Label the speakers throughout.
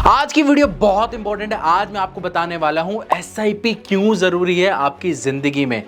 Speaker 1: आज की वीडियो बहुत इंपॉर्टेंट है। आज मैं आपको बताने वाला हूं एसआईपी क्यों जरूरी है आपकी जिंदगी में।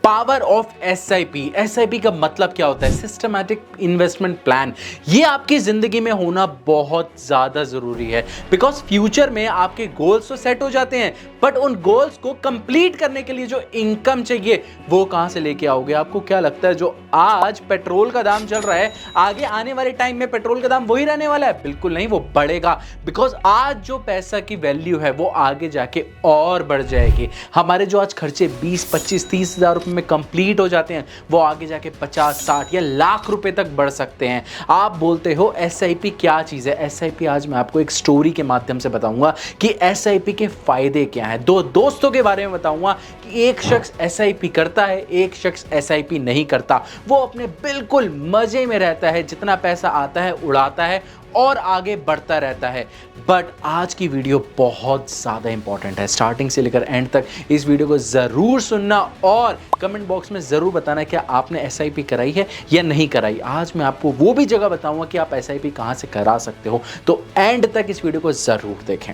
Speaker 1: Power of SIP. एसआईपी का मतलब क्या होता है? Systematic investment plan. ये आपकी जिंदगी में होना बहुत ज्यादा जरूरी है बिकॉज फ्यूचर में आपके गोल्स तो सेट हो जाते हैं, बट उन गोल्स को कंप्लीट करने के लिए जो इनकम चाहिए वो कहां से लेके आओगे? आपको क्या लगता है जो आज पेट्रोल का दाम चल रहा है, आगे आने वाले टाइम में पेट्रोल का दाम वही रहने वाला है? बिल्कुल नहीं, वो बढ़ेगा। बिकॉज आज जो पैसा की वैल्यू है वो आगे जाके और बढ़ जाएगी। हमारे जो आज खर्चे 20, 25, 30 हजार रुपए में कंप्लीट हो जाते हैं वो आगे जाके 50, 60 या लाख रुपए तक बढ़ सकते हैं। आप बोलते हो एसआईपी क्या चीज है? एसआईपी आज मैं आपको एक स्टोरी के माध्यम से बताऊंगा कि एसआईपी के फायदे क्या हैं। दो दोस्तों के बारे में बताऊंगा कि एक शख्स एसआईपी करता है, एक शख्स एसआईपी नहीं करता। वो अपने बिल्कुल मजे में रहता है, जितना पैसा आता है उड़ाता है और आगे बढ़ता रहता है। बट आज की वीडियो बहुत ज़्यादा इंपॉर्टेंट है। स्टार्टिंग से लेकर एंड तक इस वीडियो को ज़रूर सुनना और कमेंट बॉक्स में ज़रूर बताना क्या आपने एसआईपी कराई है या नहीं कराई। आज मैं आपको वो भी जगह बताऊंगा कि आप एसआईपी कहाँ से करा सकते हो, तो एंड तक इस वीडियो को ज़रूर देखें।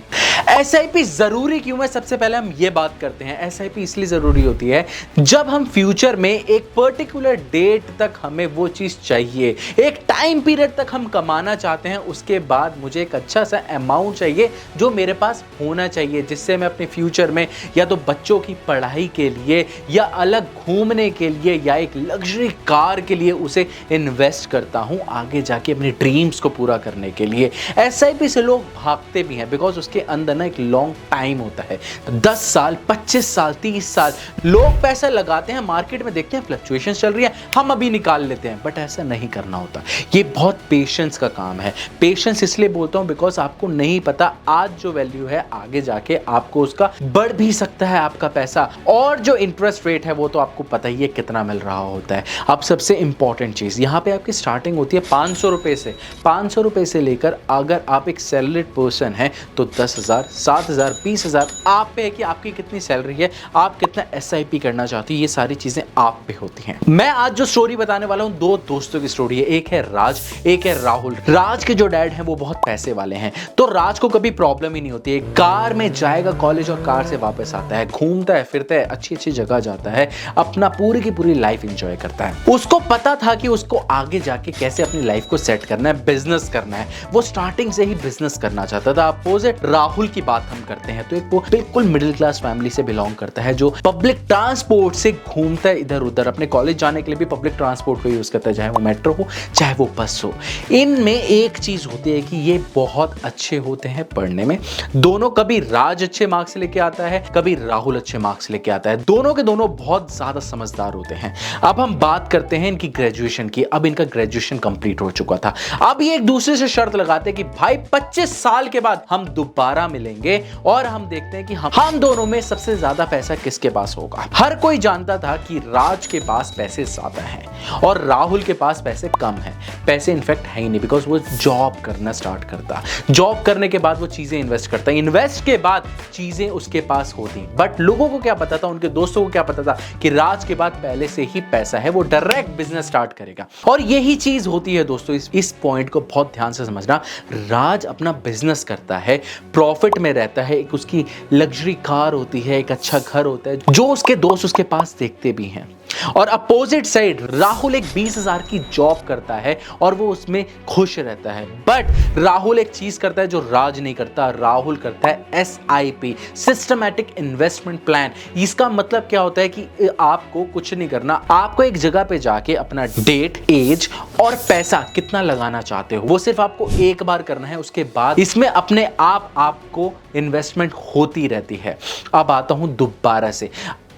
Speaker 1: एसआईपी ज़रूरी क्यों है? सबसे पहले हम ये बात करते हैं। एसआईपी इसलिए ज़रूरी होती है जब हम फ्यूचर में एक पर्टिकुलर डेट तक हमें वो चीज़ चाहिए, एक टाइम पीरियड तक हम कमाना चाहते हैं, उसके बाद मुझे एक अच्छा सा अमाउंट चाहिए जो मेरे पास होना चाहिए, जिससे मैं अपने फ्यूचर में या तो बच्चों की पढ़ाई के लिए या अलग घूमने के लिए या एक लग्जरी कार के लिए उसे इन्वेस्ट करता हूं आगे जाके अपने ड्रीम्स को पूरा करने के लिए। एसआईपी से लोग भागते भी हैं बिकॉज उसके अंदर ना एक लॉन्ग टाइम होता है। 10 साल, 25 साल, 30 साल लोग पैसा लगाते हैं, मार्केट में देखते हैं फ्लक्चुएशन चल रही है, हम अभी निकाल लेते हैं। बट ऐसा नहीं करना होता। ये बहुत पेशेंस का काम है। पेशेंस इसलिए बोलता हूं बिकॉज आपको नहीं पता आज जो वैल्यू है आगे जाके आपको उसका बढ़ भी सकता है आपका पैसा, और जो इंटरेस्ट रेट है वो तो आपको पता ही है कितना मिल रहा होता है। अब सबसे इंपॉर्टेंट चीज, यहाँ पे आपकी स्टार्टिंग होती है 500 रुपए से। 500 रुपए से लेकर अगर आप एक सैलरीड पर्सन है तो 10,000, 7,000, 20,000 आप पे है कि आपकी कितनी सैलरी है, आप कितना एसआईपी करना चाहती है। ये सारी चीजें आप पे होती हैं। मैं आज जो स्टोरी बताने वाला हूं दो दोस्तों की स्टोरी है। एक है राज, एक है राहुल। राज के जो डैड हैं वो बहुत पैसे वाले हैं, तो राज को कभी प्रॉब्लम ही नहीं होती है। कार में जाएगा कॉलेज और कार से वापस आता है, घूमता है, फिरता है, अच्छी अच्छी जगह जाता है, अपना पूरी की पूरी लाइफ एंजॉय करता है। उसको पता था कि उसको आगे जाके कैसे अपनी लाइफ को सेट करना है, बिजनेस करना है। वो स्टार्टिंग से ही बिजनेस करना चाहता था। अपोजिट राहुल की बात हम करते हैं तो एक वो बिल्कुल मिडिल क्लास फैमिली से बिलोंग करता है जो पब्लिक ट्रांसपोर्ट से घूमता है इधर उधर। अपने कॉलेज जाने के लिए भी पब्लिक ट्रांसपोर्ट को यूज करता है, चाहे वो मेट्रो हो चाहे वो बस हो। इनमें एक चीज होती है कि ये बहुत अच्छे होते हैं पढ़ने में दोनों। कभी राज अच्छे मार्क्स लेके आता है, कभी राहुल अच्छे मार्क्स लेके आता है। दोनों के दोनों बहुत ज्यादा समझदार होते हैं। अब हम बात करते हैं इनकी ग्रेजुएशन की। अब इनका ग्रेजुएशन कंप्लीट हो चुका था। अब ये एक दूसरे से शर्त लगाते हैं कि भाई 25 साल के बाद हम दोबारा मिलेंगे और हम देखते हैं कि हम दोनों में सबसे ज्यादा पैसा किसके पास होगा। हर कोई जानता था कि राज के पास पैसे ज्यादा हैं और राहुल के पास पैसे कम हैं। पैसे इनफैक्ट है ही नहीं बिकॉज वो जॉब करना स्टार्ट करता। जॉब करने के बाद वो चीजें इन्वेस्ट करता, इन्वेस्ट के बाद चीजें उसके पास होती। बट लोगों को क्या पता था, उनके दोस्तों को क्या पता था कि राज के बाद पहले से ही पैसा है, वो डायरेक्ट बिजनेस स्टार्ट करेगा। और यही चीज होती है दोस्तों, इस पॉइंट को बहुत ध्यान से समझना। राज अपना बिजनेस करता है, प्रॉफिट में रहता है, एक उसकी लग्जरी कार होती है, एक अच्छा घर होता है जो उसके दोस्त उसके पास देखते भी हैं। और अपोजिट साइड राहुल एक 20,000 की जॉब करता है और वो उसमें खुश रहता है। बट राहुल एक चीज करता है जो राज नहीं करता। राहुल करता है एसआईपी, सिस्टमैटिक इन्वेस्टमेंट प्लान। इसका मतलब क्या होता है कि आपको कुछ नहीं करना, आपको एक जगह पे जाके अपना डेट, एज और पैसा कितना लगाना चाहते हो वो सिर्फ आपको एक बार करना है। उसके बाद इसमें अपने आप आपको इन्वेस्टमेंट होती रहती है। अब आता हूं दोबारा से।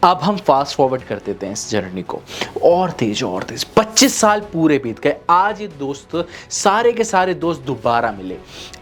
Speaker 1: अब हम फास्ट फॉरवर्ड कर देते हैं इस जर्नी को, और तेज 25 साल पूरे बीत गए। आज ये दोस्त, सारे के सारे दोस्त दोबारा मिले।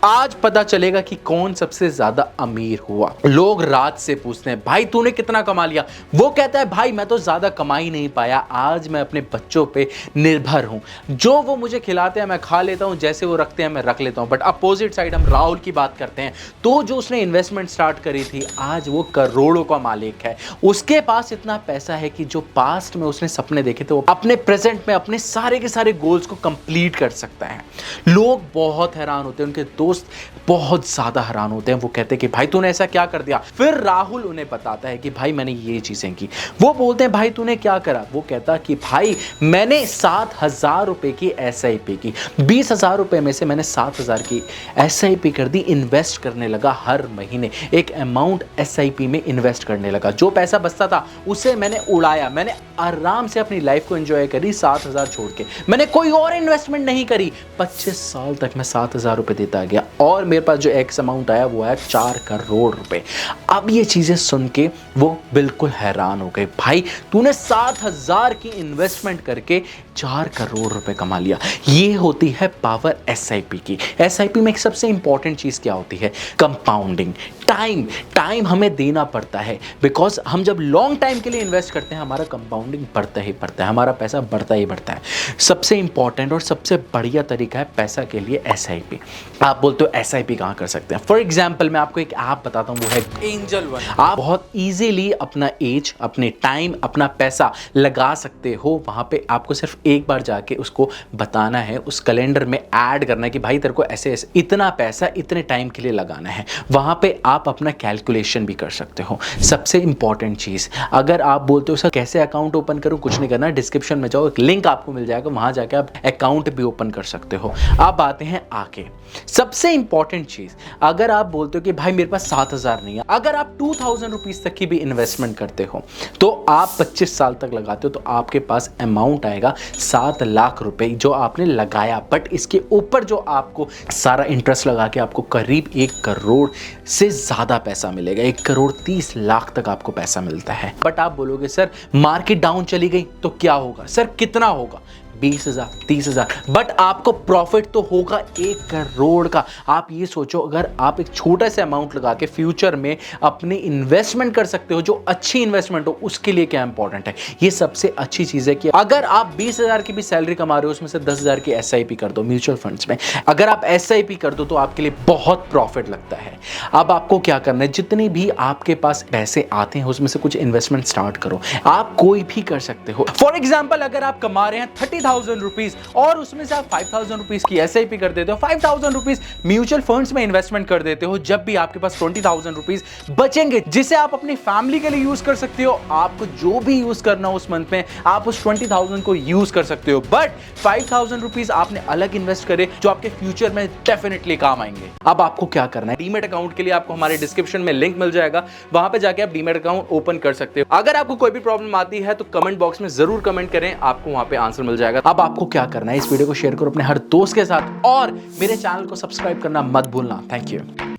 Speaker 1: आज पता चलेगा कि कौन सबसे ज्यादा अमीर हुआ। लोग राज से पूछते हैं भाई तूने कितना कमा लिया? वो कहता है भाई मैं तो ज्यादा कमा ही नहीं पाया, आज मैं अपने बच्चों पे निर्भर हूं, जो वो मुझे खिलाते हैं मैं खा लेता हूं, जैसे वो रखते हैं मैं रख लेता हूं। बट अपोजिट साइड हम राहुल की बात करते हैं तो जो उसने इन्वेस्टमेंट स्टार्ट करी थी आज वो करोड़ों का मालिक है। उसके पास इतना पैसा है कि जो पास्ट में उसने सपने देखे थे वो अपने प्रेजेंट में अपने सारे के सारे गोल्स को कंप्लीट कर सकता है। लोग बहुत हैरान होते हैं, उनके दोस्त बहुत ज़्यादा हैरान होते हैं। वो कहते हैं कि भाई तूने ऐसा क्या कर दिया। फिर राहुल उन्हें बताता है कि भाई मैंने ये चीज़ें की। वो बोलते हैं भाई तूने क्या करा। वो कहता कि भाई मैंने 7,000 रुपये की SIP की, 20,000 रुपये में से मैंने 7,000 की SIP कर दी। इन्वेस्ट करने लगा, हर महीने एक अमाउंट SIP में इन्वेस्ट करने लगा। जो पैसा बचता था उसे मैंने उड़ाया, मैंने आराम से अपनी लाइफ को एंजॉय करी 7,000 छोड़ के। मैंने कोई और इन्वेस्टमेंट नहीं करी। 25 साल तक मैं 7,000 रुपये देता गया और मेरे पास जो एक्स अमाउंट आया वो आया 4 करोड़ रुपए। अब ये चीजें सुन के वो बिल्कुल हैरान हो गए। भाई तूने 7,000 की इन्वेस्टमेंट करके 4 करोड़ रुपए कमा लिया। ये होती है पावर SIP की। SIP में एक सबसे इंपॉर्टेंट चीज क्या होती है? कंपाउंडिंग। टाइम हमें देना पड़ता है, बिकॉज हम जब लॉन्ग टाइम के लिए इन्वेस्ट करते हैं हमारा कंपाउंडिंग बढ़ता ही बढ़ता है, हमारा पैसा बढ़ता ही बढ़ता है। सबसे इंपॉर्टेंट और सबसे बढ़िया तरीका है पैसा के लिए SIP। आप बोलते हो SIP कहाँ कर सकते हैं? फॉर एग्जाम्पल मैं आपको एक ऐप बताता हूँ, वो है एंजल वन। आप बहुत ईजिली अपना एज, अपने टाइम, अपना पैसा लगा सकते हो। वहां पे आपको सिर्फ एक बार जाके उसको बताना है, उस कैलेंडर में ऐड करना है कि भाई तेरे को ऐसे ऐसे इतना पैसा इतने टाइम के लिए लगाना है। वहां पे आप अपना कैलकुलेशन भी कर सकते हो। सबसे इंपॉर्टेंट चीज, अगर आप बोलते हो सर कैसे अकाउंट ओपन करूं, कुछ नहीं करना, डिस्क्रिप्शन में जाओ, एक लिंक आपको मिल जाएगा, वहां जाके आप अकाउंट भी ओपन कर सकते हो। अब आते हैं आगे सबसे इंपॉर्टेंट चीज, अगर आप बोलते हो कि भाई मेरे पास 7,000 नहीं है, अगर आप 2,000 रुपीज तक की भी इन्वेस्टमेंट करते हो तो आप 25 साल तक लगाते हो तो आपके पास अमाउंट आएगा 7 लाख रुपए जो आपने लगाया। बट इसके ऊपर जो आपको सारा इंटरेस्ट लगा के आपको करीब 1 करोड़ से ज्यादा पैसा मिलेगा। 1 करोड़ 30 लाख तक आपको पैसा मिलता है। बट आप बोलोगे सर मार्केट डाउन चली गई तो क्या होगा? सर कितना होगा? 20,000, 30,000, बट आपको प्रॉफिट तो होगा 1 करोड़ का। आप ये सोचो, अगर आप एक छोटा सा अमाउंट लगा के फ्यूचर में अपनी इन्वेस्टमेंट कर सकते हो जो अच्छी इन्वेस्टमेंट हो, उसके लिए क्या इंपॉर्टेंट है? ये सबसे अच्छी चीज है कि अगर आप 20,000 की भी सैलरी कमा रहे हो उसमें से 10,000 की SIP कर दो म्यूचुअल फंड्स में। अगर आप SIP कर दो तो आपके लिए बहुत प्रॉफिट लगता है। अब आपको क्या करना है, जितने भी आपके पास पैसे आते हैं उसमें से कुछ इन्वेस्टमेंट स्टार्ट करो। आप कोई भी कर सकते हो। फॉर एग्जाम्पल अगर आप कमा रहे हैं 30,000 रुपीज और उसमें से आप 5,000 रुपीज की SIP कर देते हो, 5,000 रुपीज म्यूचुअल फंड्स में इन्वेस्टमेंट कर देते हो, जब भी आपके पास 20,000 रुपीज बचेंगे जिसे आप अपनी फैमिली के लिए यूज कर सकते हो। आपको जो भी यूज करना हो उस मंथ में आप उस 20,000 को यूज कर सकते हो। बट 5,000 रुपीज आपने अलग इन्वेस्ट करे जो आपके फ्यूचर में डेफिनेटली काम आएंगे। अब आपको क्या करना है, डीमैट अकाउंट के लिए आपको हमारे डिस्क्रिप्शन में लिंक मिल जाएगा, वहां पे जाके आप डीमैट अकाउंट ओपन कर सकते हो। अगर आपको कोई भी प्रॉब्लम आती है तो कमेंट बॉक्स में जरूर कमेंट करें, आपको वहां पे आंसर मिल जाएगा। अब आपको क्या करना है, इस वीडियो को शेयर करो अपने हर दोस्त के साथ और मेरे चैनल को सब्सक्राइब करना मत भूलना। Thank you.